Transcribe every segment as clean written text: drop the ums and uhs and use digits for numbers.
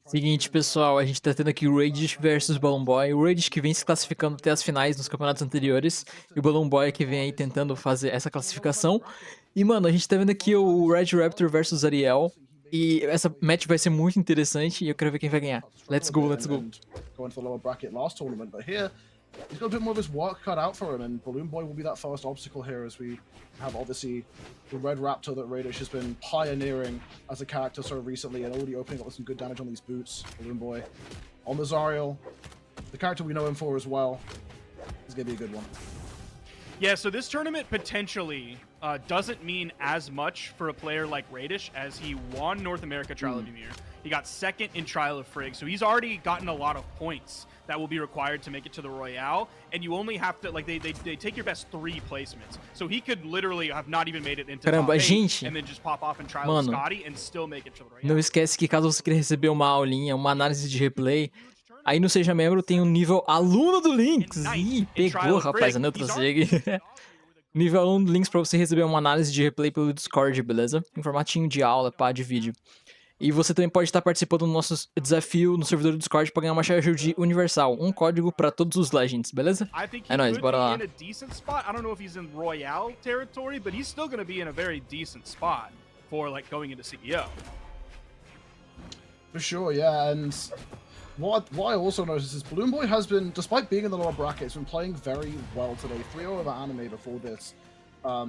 Seguinte, pessoal, a gente tá tendo aqui o Raish versus Balloon Boy. O Raish que vem se classificando até as finais nos campeonatos anteriores. E o Balloon Boy que vem aí tentando fazer essa classificação. E, mano, a gente tá vendo aqui o Red Raptor versus Ariel. E essa match vai ser muito interessante e eu quero ver quem vai ganhar. Let's go, let's go. He's got a bit more of his work cut out for him, and Balloon Boy will be that first obstacle here as we have obviously the Red Raptor that Raish has been pioneering as a character so recently and already opening up with some good damage on these boots. Balloon Boy on the Zariel, the character we know him for as well, is going to be a good one. Yeah, so this tournament potentially doesn't mean as much for a player like Raish as he won North America Trial of Ymir. He got second in Trial of Frigg, so he's already gotten a lot of points that will be required to make it to the Royale, and you only have to, like, they take your best 3 placements. So he could literally have not even made it into top 8 and then just pop off in Trial of Scotty and still make it to the Royale. Não esquece que caso você queira receber uma aulinha, uma análise de replay, aí no Seja Membro tem um nível aluno do Lynx. Ih, pegou, rapaz, a neutra segue. Nível aluno do Lynx pra você receber uma análise de replay pelo Discord, beleza? Em formatinho de aula, pá, de vídeo. E você também pode estar participando do nosso desafio no servidor do Discord para ganhar uma Shield universal, um código para todos os Legends, beleza? É nóis, bora lá. I don't know if he's in Royale territory, but he's still going to be in a very decent spot for like going into CEO. For sure, yeah, and what I also noticed is Balloon Boy has been, despite being in the lower brackets, been playing very well today. 3-0 over anime before this.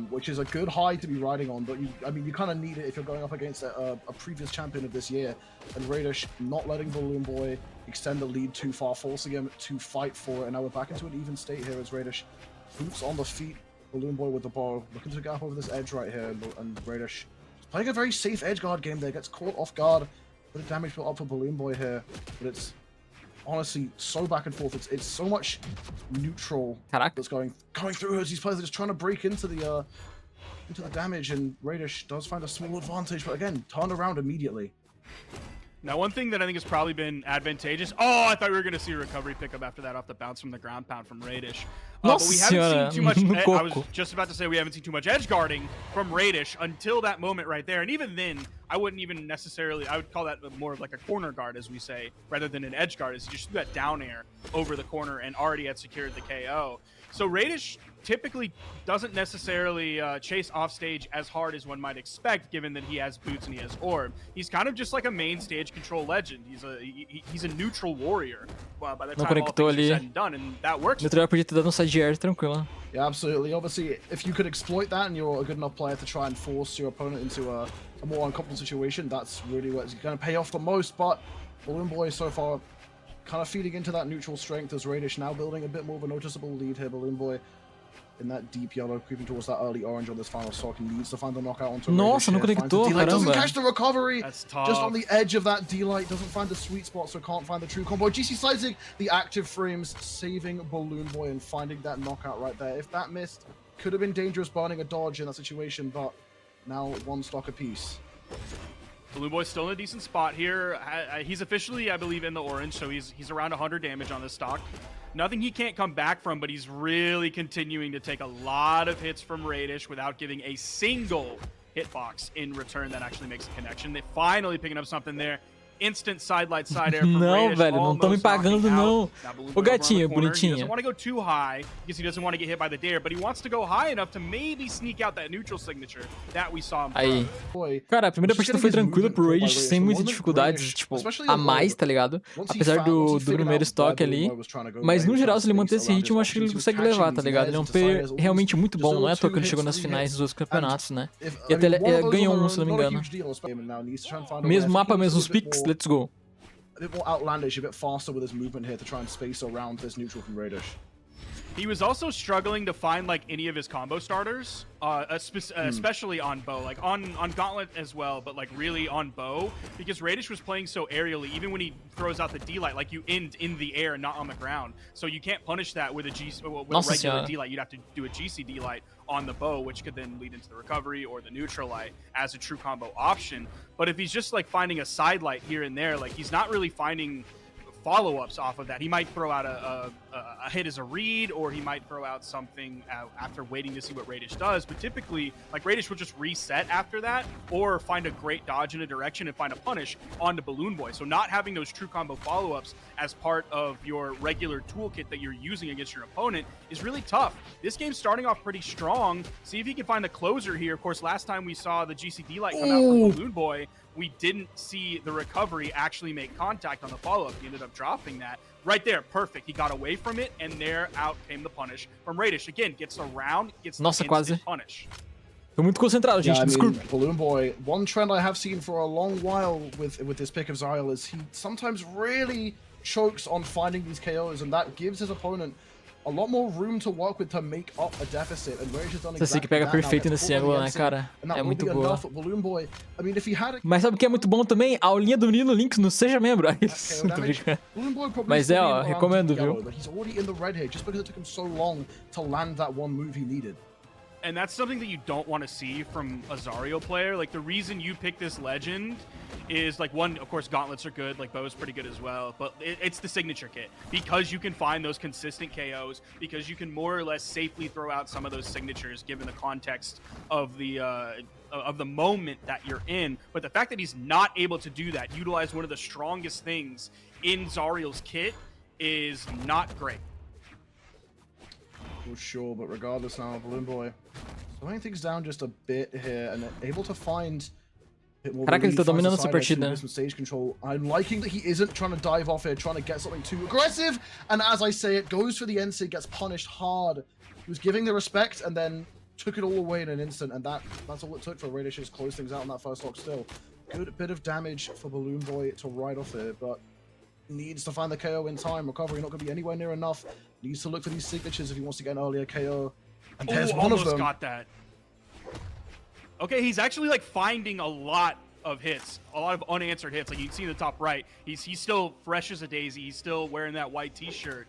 Which is a good high to be riding on, but you kind of need it if you're going up against a previous champion of this year. And Raish not letting Balloon Boy extend the lead too far, forcing him to fight for it. And now we're back into an even state here as Raish boots on the feet. Balloon Boy with the bow, looking to gap over this edge right here, and Raish playing a very safe edge guard game there, gets caught off guard. Bit of damage built up for Balloon Boy here, but it's honestly so back and forth. It's so much neutral that's going through as these players are just trying to break into the damage, and Raish does find a small advantage, but again turned around immediately. Now, one thing that I think has probably been advantageous. Oh, I thought we were going to see a recovery pickup after that off the bounce from the ground pound from Raish. But we haven't seen too much. I was just about to say we haven't seen too much edge guarding from Raish until that moment right there. And even then, I wouldn't even necessarily. I would call that more of like a corner guard, as we say, rather than an edge guard. As he just threw that down air over the corner and already had secured the KO. So Raish typically doesn't necessarily chase off stage as hard as one might expect, given that he has boots and he has orb. He's kind of just like a main stage control legend. He's a neutral warrior by the time all things are said and done, and that works. Neutral podia ter dado side air tranquilo. Yeah, absolutely. Obviously, if you could exploit that and you're a good enough player to try and force your opponent into a more uncomfortable situation, that's really what's going to pay off the most. But Balloon Boy so far kind of feeding into that neutral strength as Raish now building a bit more of a noticeable lead here. Balloon Boy in that deep yellow, creeping towards that early orange on this final stock. He needs to find the knockout onto Nossa, não conectou, caramba. Doesn't catch the recovery. That's tough. Just on the edge of that D-Light. Doesn't find the sweet spot, so can't find the true combo. GC slicing the active frames, saving Balloon Boy and finding that knockout right there. If that missed, could have been dangerous burning a dodge in that situation, but now one stock apiece. Balloon Boy's still in a decent spot here. He's officially, I believe, in the orange, so he's around 100 damage on this stock. Nothing he can't come back from, but he's really continuing to take a lot of hits from Raish without giving a single hitbox in return that actually makes a connection. They're finally picking up something there. Instant side-light side air from Não, Raish, velho, não estão me pagando, não. Ô, gatinho, bonitinho. He doesn't want to go too high because he doesn't want to get hit by the dare, but he wants to go high enough to maybe sneak out that neutral signature that we saw him aí. Cara, a primeira partida foi tranquila pro Raish, sem muitas dificuldades, tipo, a mais, tá ligado? Apesar do primeiro estoque ali. Mas no geral, se ele manter esse ritmo, eu acho que ele consegue levar, tá ligado? Ele é um player realmente muito bom, não é à toa que ele chegou nas finais dos outros campeonatos, né? E até ganhou um, se não me engano. Mesmo mapa, mesmos picks, let's go. A bit more outlandish, a bit faster with his movement here to try and space around this neutral from Raish. He was also struggling to find like any of his combo starters, especially on bow, like on Gauntlet as well, but like really on bow, because Raish was playing so aerially. Even when he throws out the D-Light, like you end in the air, not on the ground, so you can't punish that with a regular D-Light. You'd have to do a GC D-Light on the bow, which could then lead into the recovery or the neutral light as a true combo option. But if he's just like finding a side light here and there, like he's not really finding follow-ups off of that. He might throw out a a hit as a read, or he might throw out something after waiting to see what Raish does. But typically, like, Raish will just reset after that, or find a great dodge in a direction and find a punish onto Balloon Boy. So not having those true combo follow-ups as part of your regular toolkit that you're using against your opponent is really tough. This game's starting off pretty strong. See if he can find the closer here. Of course, last time we saw the GCD light come out from Balloon Boy, we didn't see the recovery actually make contact on the follow-up. He ended up dropping that. Right there, perfect. He got away from it, and there out came the punish from Raish. Again, gets around, gets the instant punish. Tô muito concentrado, gente. Yeah, Desculpa. Balloon Boy, one trend I have seen for a long while with this pick of Zariel is he sometimes really chokes on finding these KOs, and that gives his opponent a lot more room to work with to make up a deficit. And Raish has done Essa que pega perfeito nesse ângulo, né, cara? É muito boa. Balloon Boy, I mean, if he had a... Mas sabe o que é muito bom também? A aulinha do menino Lynx no Seja Membro. Mas é, ó, recomendo, viu? But he's already in the red here just because it took him so long to land that one move he needed. And that's something that you don't want to see from a Zariel player. Like, the reason you pick this legend is, like, one, of course, gauntlets are good, like, bow's pretty good as well, but it's the signature kit. Because you can find those consistent KOs, because you can more or less safely throw out some of those signatures given the context of the moment that you're in. But the fact that he's not able to do that, utilize one of the strongest things in Zariel's kit, is not great. For sure, but regardless now, Balloon Boy slowing things down just a bit here and able to find a bit more. Caraca, ele tá dominando essa partida. Stage control. I'm liking that he isn't trying to dive off here, trying to get something too aggressive. And as I say, it goes for the NC, gets punished hard. He was giving the respect and then took it all away in an instant, and that's all it took for Raish to close things out on that first stock. Still, good bit of damage for Balloon Boy to ride off here, but needs to find the KO in time. Recovery not going to be anywhere near enough. Needs to look for these signatures if he wants to get an earlier KO. And there's one of them. Got that. Okay, he's actually, like, finding a lot of hits, a lot of unanswered hits. Like, you can see in the top right, he's still fresh as a daisy. He's still wearing that white t-shirt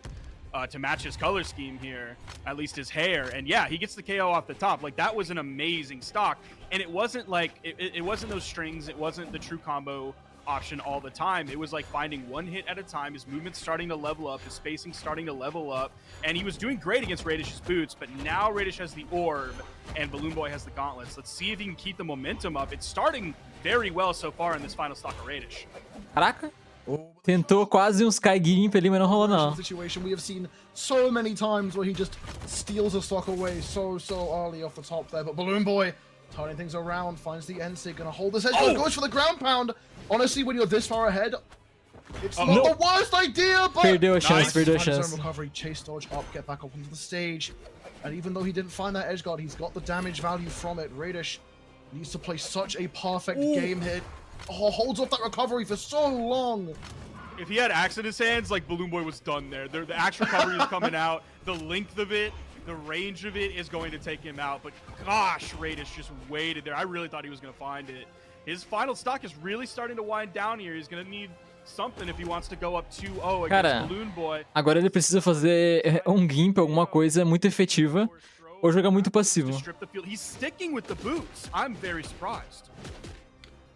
to match his color scheme here, at least his hair. And yeah, he gets the KO off the top. Like, that was an amazing stock. And it wasn't like, it wasn't those strings. It wasn't the true combo option all the time. It was like finding one hit at a time. His movement's starting to level up, his spacing starting to level up, and he was doing great against Raidish's boots. But now Raish has the orb and Balloon Boy has the gauntlets. Let's see if he can keep the momentum up. It's starting very well so far in this final stock of Raish. Caraca, tentou quase um Sky Gimp ali, mas não rolou não. Situation we have seen so many times where he just steals a stock away so early off the top there. But Balloon Boy turning things around, finds the NC, gonna hold this edge, goes for the ground pound. Honestly, when you're this far ahead, it's not the worst idea, but perdeu a chance, perdeu a chance. Recovery, chase dodge up, get back up onto the stage. And even though he didn't find that edge guard, he's got the damage value from it. Raish needs to play such a perfect game hit. Oh, holds off that recovery for so long. If he had axe in his hands, like, Balloon Boy was done there. The axe recovery is coming out. The length of it, the range of it is going to take him out. But gosh, Raish just waited there. I really thought he was going to find it. His final stock is really starting to wind down here. He's going to need something if he wants to go up 2-0 against Balloon Boy. Agora ele precisa fazer um gimp, alguma coisa muito efetiva, ou jogar muito passivo. He's sticking with the boots. I'm very surprised.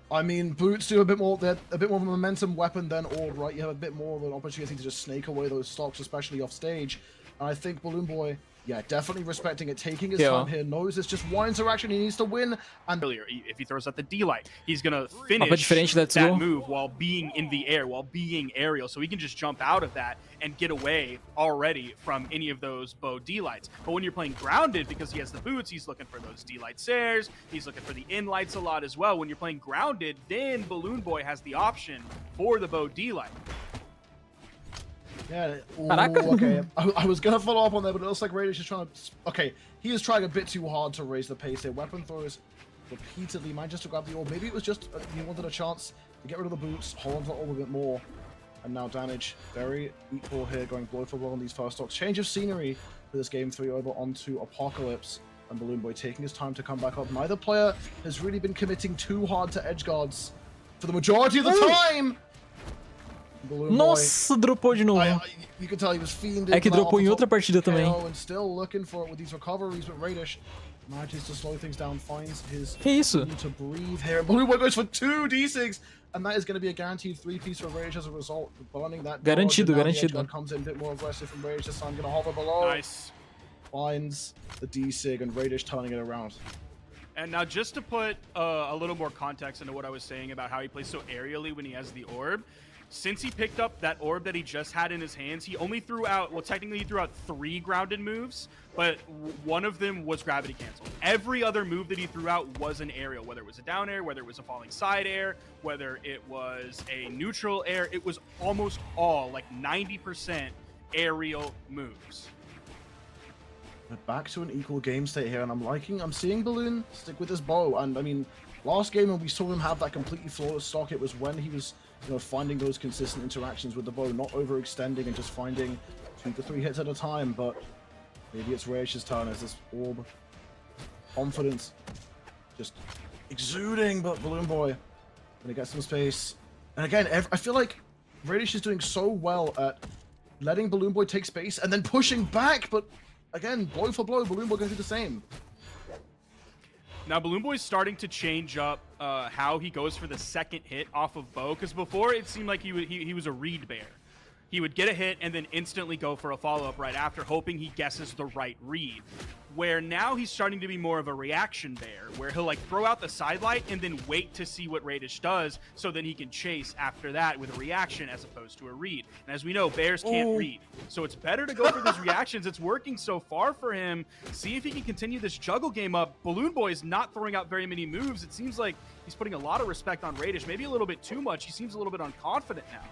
I mean, boots do a bit more. They're a bit more of a momentum weapon than Orb, right? You have a bit more of an opportunity to just snake away those stocks, especially off stage. And I think Balloon Boy, yeah, definitely respecting it, taking his time here, knows it's just one interaction, he needs to win. And earlier, if he throws out the D-Light, he's going to finish that move while being in the air, while being aerial, so he can just jump out of that and get away already from any of those bow D-Lights. But when you're playing grounded, because he has the boots, he's looking for those D-Light stairs, he's looking for the in-lights a lot as well. When you're playing grounded, then Balloon Boy has the option for the bow D-Light. Yeah, okay. I was gonna follow up on that, but it looks like Raish is trying to... Okay, he is trying a bit too hard to raise the pace here. Weapon throws repeatedly, might just to grab the orb. Maybe it was just he wanted a chance to get rid of the boots, hold on to the orb a bit more. And now damage, very equal here, going blow for blow on these first stocks. Change of scenery for this game 3 over onto Apocalypse. And Balloon Boy taking his time to come back up. Neither player has really been committing too hard to edge guards for the majority of the time. Nossa, dropou de novo. You can tell he was fiending. É que dropou em outra partida também. And still looking for it with these recoveries, but Raish manages to slow things down, finds his Que isso? to breathe here. Balloon Boy goes for 2 D6 and that is going to be a guaranteed 3-piece for Raish as a result. Burning that Garantido, dodge, and now the garantido. edge guard comes in a bit more aggressive from Raish this time. Going to hover below. Nice. Finds the D-Sig, and Raish turning it around. And now just to put a little more context into what I was saying about how he plays so aerially when he has the orb, since he picked up that orb that he just had in his hands, he only threw out, well, technically he threw out 3 grounded moves, but one of them was gravity canceled. Every other move that he threw out was an aerial, whether it was a down air, whether it was a falling side air, whether it was a neutral air. It was almost all, like 90% aerial moves. We're back to an equal game state here, and I'm seeing Balloon stick with his bow. And I mean, last game when we saw him have that completely flawless stock, it was when he was, you know, finding those consistent interactions with the bow, not overextending and just finding 2 to 3 hits at a time. But maybe it's Raish's turn as this orb confidence just exuding, but Balloon Boy gonna get some space. And again, I feel like Raish is doing so well at letting Balloon Boy take space and then pushing back, but again, blow for blow, Balloon Boy gonna do the same. Now, Balloon Boy's starting to change up how he goes for the second hit off of bow, because before it seemed like he was a read bear. He would get a hit and then instantly go for a follow-up right after, hoping he guesses the right read. Where now he's starting to be more of a reaction bear, where he'll like throw out the sidelight and then wait to see what Raish does, so then he can chase after that with a reaction as opposed to a read. And as we know, bears can't read, so it's better to go for these reactions. It's working so far for him. See if he can continue this juggle game up. Balloon Boy is not throwing out very many moves. It seems like he's putting a lot of respect on Raish, maybe a little bit too much. He seems a little bit unconfident now.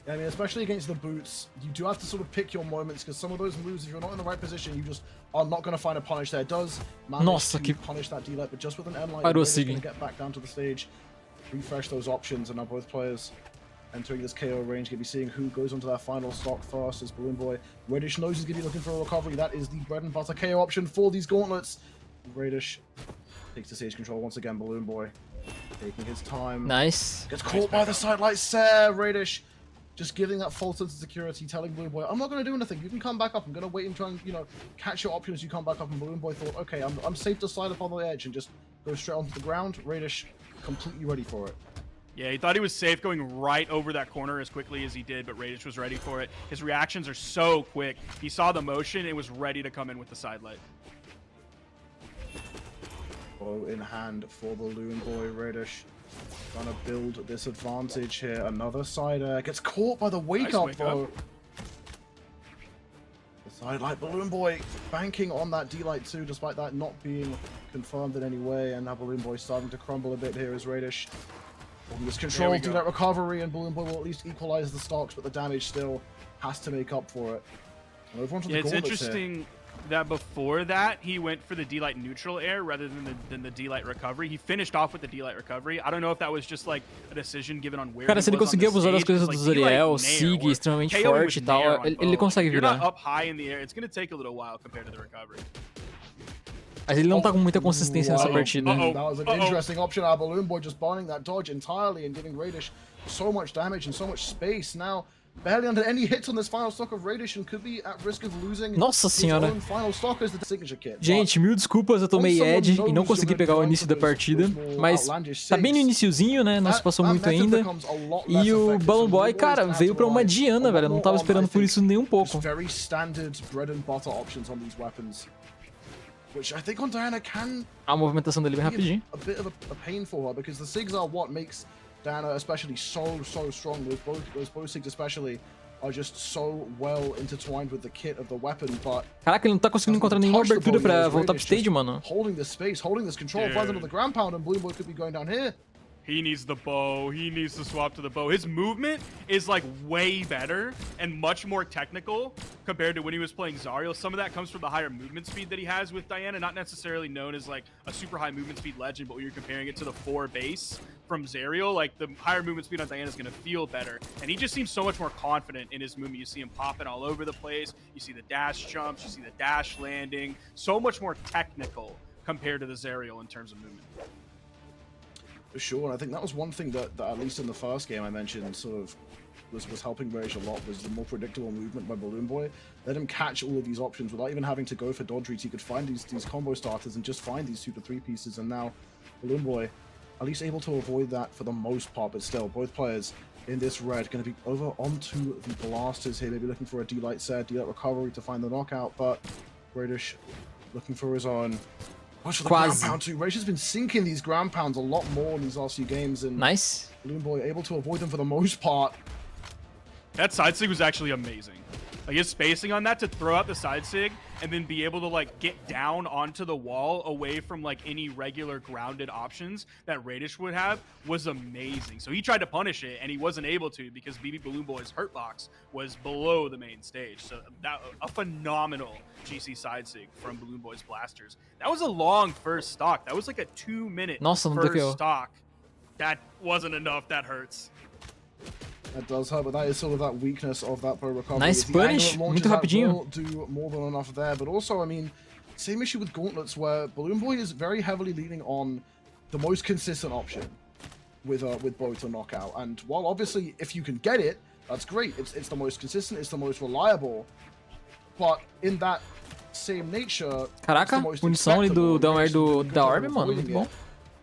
I mean, especially against the boots, you do have to sort of pick your moments, because some of those moves, if you're not in the right position, you just are not going to find a punish there. It does manage to punish that D-Light, but just with an N-Light, he's going to get back down to the stage, refresh those options, and now both players entering this KO range. Going to be seeing who goes onto that final stock first as Balloon Boy. Raish knows he's going to be looking for a recovery. That is the bread and butter KO option for these gauntlets. Raish takes the stage control once again. Balloon Boy taking his time. Nice. Gets caught by the sidelight. Raish just giving that false sense of security, telling Balloon Boy, I'm not going to do anything. You can come back up. I'm going to wait and try and, you know, catch your option as you come back up. And Balloon Boy thought, okay, I'm safe to slide up on the edge and just go straight onto the ground. Raish completely ready for it. Yeah, he thought he was safe going right over that corner as quickly as he did, but Raish was ready for it. His reactions are so quick. He saw the motion and was ready to come in with the sidelight. Bow in hand for Balloon Boy. Raish trying to build this advantage here. Another side air. Gets caught by the wake up, though. The sidelight. Balloon Boy banking on that D-Light too, despite that not being confirmed in any way. And now Balloon Boy starting to crumble a bit here as Raish holding this control to that recovery. And Balloon Boy will at least equalize the stocks, but the damage still has to make up for it. And over onto the it's gauntlets interesting here. That before that, he went for the D-Light neutral air rather than the D-Light recovery. He finished off with the D-Light recovery. I don't know if that was just like a decision given on where Cara, se ele conseguir abusar das coisas do Zuriel, Sig, extremamente forte e tal, ele consegue virar. Up high in the air. It's going to take a little while compared to the recovery. Mas ele não tá com muita consistência nessa partida. That was an interesting option. Our Balloon Boy just barring that dodge entirely and giving Raish so much damage and so much space. Now, barely under any hits on this final stock of Raish and could be at risk of losing Nossa senhora. his own final stock as the signature kit. Gente, mil desculpas, eu tomei edge e não consegui pegar o início da partida, mas tá bem no iniciozinho, né, não se passou muito ainda. E o Balloon Boy, cara, veio pra uma Diana, velho, eu não tava esperando por isso nem um pouco. Very standard bread and butter options on these weapons, which I think on Diana can A movimentação dele bem rapidinho. a bit of a pain for her, because the SIGs are what makes Diana especially so strong. Those bow SIGs especially are just so well intertwined with the kit of the weapon, but Caraca, ele não tá conseguindo encontrar nenhuma abertura pra voltar pro stage, mano. holding this space, holding this control, finds another ground pound, and Balloon Boy could be going down here. He needs the bow. He needs to swap to the bow. His movement is like way better and much more technical compared to when he was playing Zariel. Some of that comes from the higher movement speed that he has with Diana, not necessarily known as like a super high movement speed legend, but when you're comparing it to the 4 base from Zariel, like the higher movement speed on Diana is going to feel better. And he just seems so much more confident in his movement. You see him popping all over the place. You see the dash jumps. You see the dash landing. So much more technical compared to the Zariel in terms of movement. For sure, and I think that was one thing that at least in the first game I mentioned sort of was helping Raish a lot, was the more predictable movement by Balloon Boy. Let him catch all of these options without even having to go for dodge reads. He could find these combo starters and just find these 2 to 3 pieces, and now Balloon Boy at least able to avoid that for the most part, but still, both players in this red going to be over onto the blasters here, maybe looking for a D-Light set, D-Light recovery to find the knockout, but Raish looking for his own. Watch for the ground pound too. Raish has been sinking these ground pounds a lot more in these last few games, and nice. Balloon Boy able to avoid them for the most part. That side sig was actually amazing. Like his spacing on that to throw out the side sig and then be able to like get down onto the wall away from like any regular grounded options that Raish would have was amazing. So he tried to punish it and he wasn't able to because BB Balloon Boy's hurt box was below the main stage. So that a phenomenal GC side sig from Balloon Boy's blasters. That was a long first stock. That was like a 2-minute first stock. That wasn't enough. That hurts. That does hurt, but that is sort of that weakness of that bow recovery. Nice punish, muito rapidinho. Will do more than enough there, but also, I mean, same issue with gauntlets where Balloon Boy is very heavily leaning on the most consistent option with bow to knockout. And while obviously, if you can get it, that's great. It's the most consistent, it's the most reliable. But in that same nature, caraca, munição ali da Orb, mano, muito bom.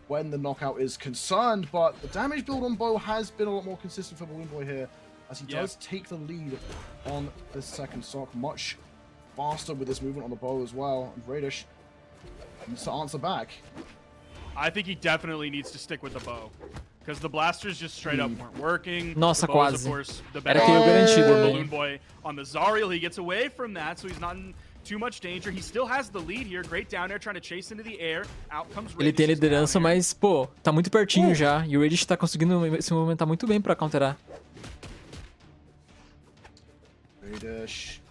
When the knockout is concerned, but the damage build on bow has been a lot more consistent for Balloon Boy here, as he does take the lead on this second stock much faster with this movement on the bow as well. And Raish needs to answer back. I think he definitely needs to stick with the bow, because the blasters just straight up weren't working. Nossa, the bows, quase. of course, the Era que eu garantido, né? Balloon Boy on the Zariel, he gets away from that, so he's not in too much danger. He still has the lead here. Great down air, trying to chase into the air. Out comes Raish. Ele tem liderança, mas, pô, tá muito pertinho já. E o Raish tá conseguindo se movimentar muito bem pra counterar. Raish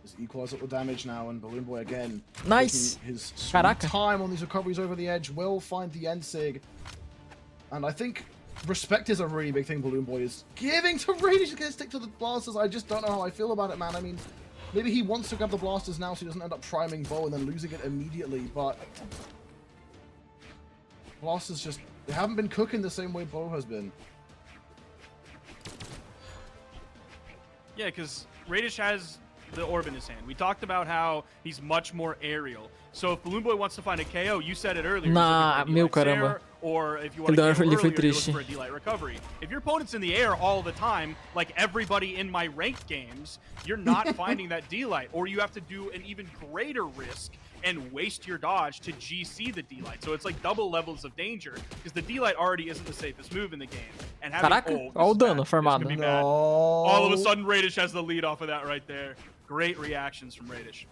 is equalized up the damage now, and Balloon Boy again. Nice. His Caraca. time on these recoveries over the edge will find the end sig. And I think respect is a really big thing Balloon Boy is giving to Raish. He's gonna stick to the blasters. I just don't know how I feel about it, man. I mean, maybe he wants to grab the blasters now so he doesn't end up priming bow and then losing it immediately, but blasters just, they haven't been cooking the same way bow has been. Yeah, because Raish has the orb in his hand. We talked about how he's much more aerial. So if Balloon Boy wants to find a KO, you said it earlier. Nah, meu caramba. Or if you want to Ele foi you're looking triste. for a D-Light recovery. If your opponent's in the air all the time, like everybody in my ranked games, you're not finding that D-Light, or you have to do an even greater risk and waste your dodge to GC the D-Light. So it's like double levels of danger, because the D-Light already isn't the safest move in the game. And having, Caraca, olha o dano formado. All of a sudden, Raish has the lead off of that right there. Great reactions from Raish.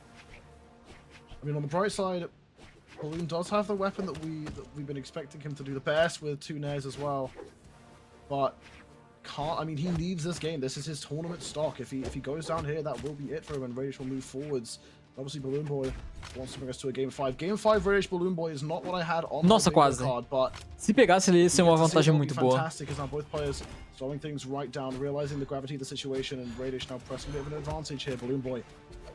I mean, on the bright side, Balloon does have the weapon that we've been expecting him to do the best with, 2 nairs as well. But can't, I mean, he needs this game. This is his tournament stock. If he goes down here, that will be it for him, and Raish will move forwards. Obviously, Balloon Boy wants to bring us to a Game 5. Game 5 Raish Balloon Boy is not what I had on Nossa, the quase. card, but se pegasse ele, ia ser uma vantagem muito boa. Fantastic, as now both players slowing things right down, realizing the gravity of the situation, and Raish now pressing a bit of an advantage here. Balloon Boy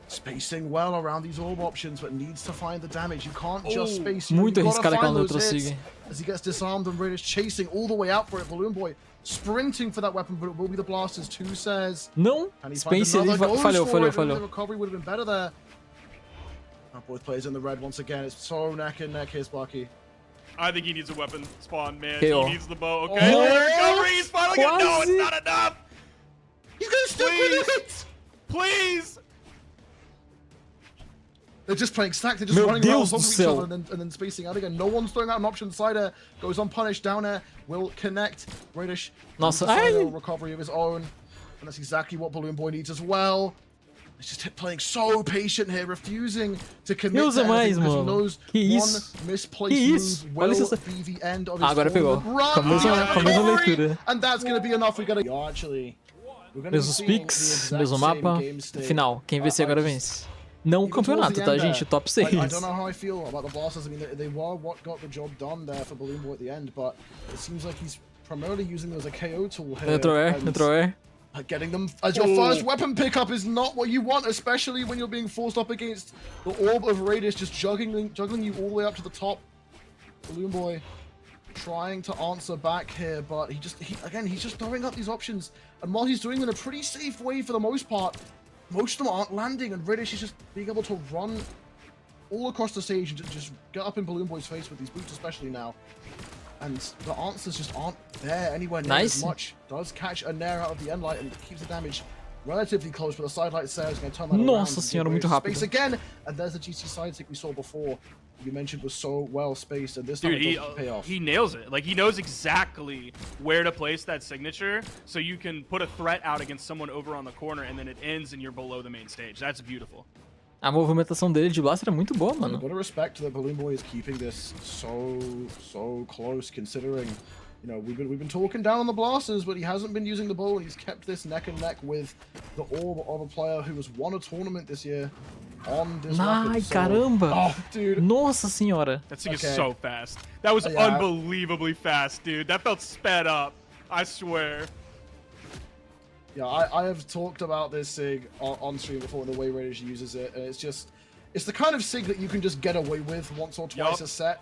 spacing well around these orb options, but needs to find the damage. You can't just space. Muito You've arriscado gotta aquela find those neutral hits. sig. As he gets disarmed, and Raish chasing all the way out for it. Balloon Boy sprinting for that weapon, but it will be the blasters. 2 says. Não, Space ele falhou. The recovery would have been better there. Both players in the red once again. It's so neck and neck. Here's Bucky. I think he needs a weapon spawn, man. KO. He needs the bow. Okay, recovery. He's finally gonna. No, it's not enough. He's gonna stick with it. Please. They're just playing stack. They're just running around on top of each other and then spacing out again. No one's throwing out an option. Side air goes unpunished. Down air will connect. Raish. Nossa, recovery of his own. And that's exactly what Balloon Boy needs as well. He's just playing so patient here, refusing to commit to anything because he knows one misplaced move will be the end of his agora pegou. Começou a leitura. And that's going to be enough. We're going to actually... Mesmos picks, mesmo mapa. Final, quem vencer agora vence. Não o campeonato, tá, gente? Top 6. I don't know how I feel about the blasters. I mean, they were what got the job done there for Balloon Boy at the end, but it seems like he's primarily using them as a KO tool here. Neutral air. Getting them as your first weapon pickup is not what you want, especially when you're being forced up against the orb of Raish just juggling you all the way up to the top. Balloon Boy trying to answer back here, but he's just throwing up these options, and while he's doing it in a pretty safe way for the most part, most of them aren't landing, and Raish is just being able to run all across the stage and just get up in Balloon Boy's face with these boots, especially now. and the answers just aren't there anywhere near as much. Does catch a nair out of the end light and keeps the damage relatively close, but the side light Sarah is going to turn that Nossa around. senhora, muito rápido. Space again, and there's the GC side stick we saw before. You mentioned was so well spaced, and this time Dude, it doesn't pay off. he nails it. Like, he knows exactly where to place that signature, so you can put a threat out against someone over on the corner, and then it ends and you're below the main stage. That's beautiful. A movimentação dele de blaster é muito boa, mano. What a respect that Balloon Boy is keeping this so close, considering, you know, we've been talking down on the blasters, but he hasn't been using the bow, and he's kept this neck and neck with the orb of a player who has won a tournament this year on this Ai, weapon. caramba! Oh, dude. Nossa senhora! That thing is so fast. That was unbelievably fast, dude. That felt sped up. I swear. Yeah, I have talked about this SIG on stream before, and the way Raish uses it, and it's the kind of SIG that you can just get away with once or twice a set.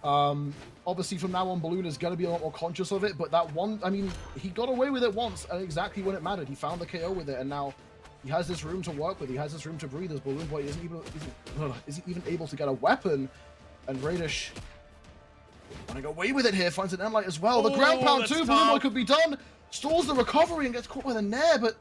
Obviously from now on, Balloon is going to be a lot more conscious of it, but that one, I mean, he got away with it once, and exactly when it mattered. He found the KO with it, and now he has this room to work with. He has this room to breathe, as Balloon Boy isn't even able to get a weapon, and Raish running away with it here, finds an end light as well. The ground pound too, Balloon Boy could be done. Stalls the recovery and gets caught with a nair, but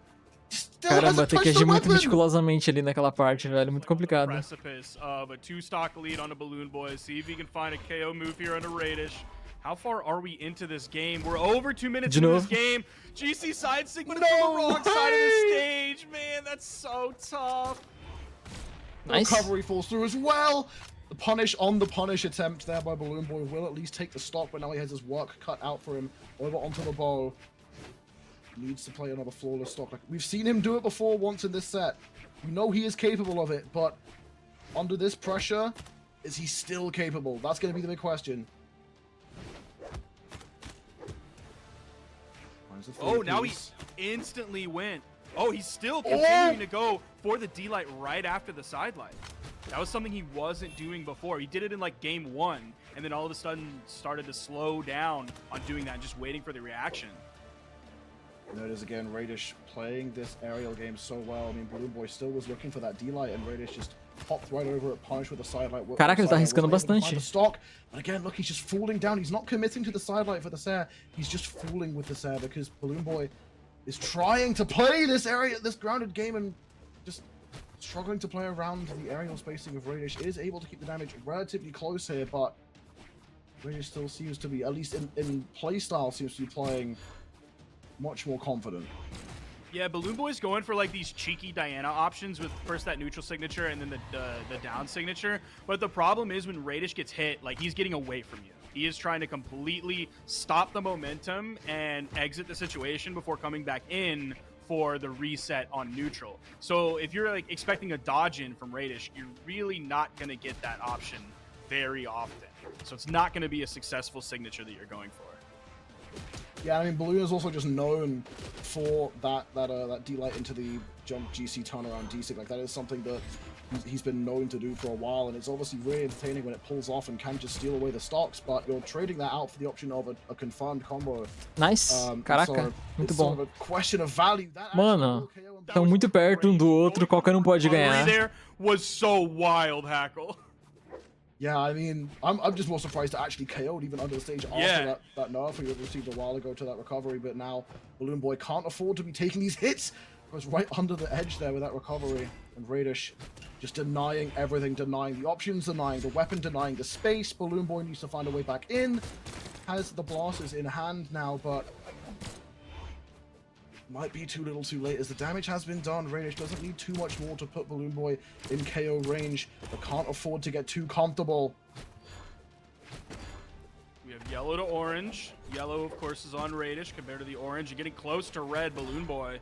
still Caramba, hasn't tem que touched agir the muito weapon. meticulosamente ali naquela parte, velho. Muito complicado. Precipice of a 2-stock lead on a Balloon Boy. See if he can find a KO move here under Raish. How far are we into this game? We're over 2 minutes into this game. GC side stick, but it's on the wrong side of the stage. Man, that's so tough. Nice. Recovery falls through as well. The punish on the punish attempt there by Balloon Boy will at least take the stock, but now he has his work cut out for him. Over onto the bow. Needs to play another flawless stock. Like, we've seen him do it before once in this set. We know he is capable of it, but under this pressure, is he still capable? That's going to be the big question. Oh, now he instantly went. Oh, he's still continuing to go for the D-Light right after the side light. That was something he wasn't doing before. He did it in like game 1, and then all of a sudden started to slow down on doing that, just waiting for the reaction. There it is again, Raish playing this aerial game so well. I mean, Balloon Boy still was looking for that D-Light, and Raish just popped right over it, punished with a side light. Caraca, ele tá arriscando bastante. Stock. But again, look, he's just falling down. He's not committing to the side light for the Sair. He's just fooling with the Sair because Balloon Boy is trying to play this grounded game, and just struggling to play around the aerial spacing of Raish. Is able to keep the damage relatively close here, but Raish still seems to be, at least in playstyle, seems to be playing much more confident. Yeah, Balloon Boy's going for like these cheeky Diana options with first that neutral signature and then the down signature. But the problem is when Raish gets hit, like, he's getting away from you. He is trying to completely stop the momentum and exit the situation before coming back in for the reset on neutral. So if you're like expecting a dodge in from Raish, you're really not going to get that option very often. So it's not going to be a successful signature that you're going for. Yeah, I mean, Balloon is also just known for that D-Light into the jump GC turnaround D-Stick. Like, that is something that he's been known to do for a while, and it's obviously really entertaining when it pulls off and can just steal away the stocks, but you're trading that out for the option of a confirmed combo. Nice. Caraca, muito bom. Sort of a question of value. Mano, estão muito perto um do outro, qualquer um pode ganhar. There was so wild, Hackle. Yeah, I mean, I'm just more surprised to actually KO'd even under the stage after that nerf we received a while ago to that recovery, but now Balloon Boy can't afford to be taking these hits. Goes right under the edge there with that recovery, and Raish just denying everything, denying the options, denying the weapon, denying the space. Balloon Boy needs to find a way back in. Has the blasters in hand now, but might be too little too late as the damage has been done. Raish doesn't need too much more to put Balloon Boy in KO range, but can't afford to get too comfortable. We have yellow to orange. Yellow, of course, is on Raish compared to the orange. You're getting close to red, Balloon Boy.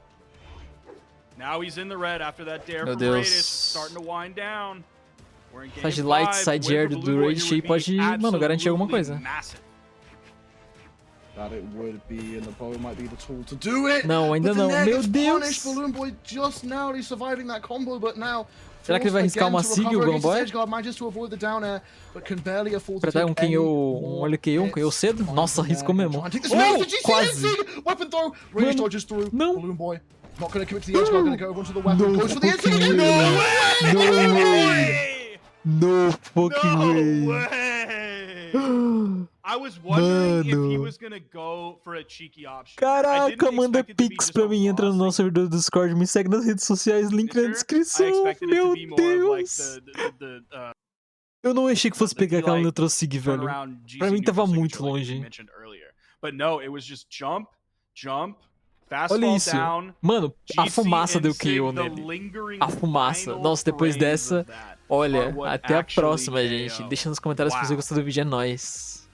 Now he's in the red after that dare from Raish. Starting to wind down. We're in game 5. Light side air do Raish aí pode, mano, garantir alguma coisa. Massive. That it would be, and the bow might be the tool to do it. Não, ainda não. Meu Deus! Balloon Boy just narrowly surviving that combo, but now será que ele vai arriscar uma SIG, o Balloon Boy? Manages to avoid the down air, but can barely afford to take olha KO cedo? Nossa, arriscou mesmo. Quase. Weapon throw. Raish dodges through. Não. Balloon Boy not going to commit to the edge guard, going to go over to the weapon. Goes for the inside. No way! No fucking way! No way! I was wondering if he Mano. was gonna go for a cheeky option. Caraca, manda pix pra mim, entra no nosso servidor do Discord, me segue nas redes sociais, link na descrição. Meu Deus! Eu não achei que fosse pegar aquela Neutral Sig, velho. Pra mim tava muito longe. But no, it was just jump, fast Olha fall isso. down. Mano, a fumaça deu KO nele. A fumaça. Nossa, depois dessa, olha, até a próxima, gente. Deixa nos comentários se você gostou do vídeo, é nóis.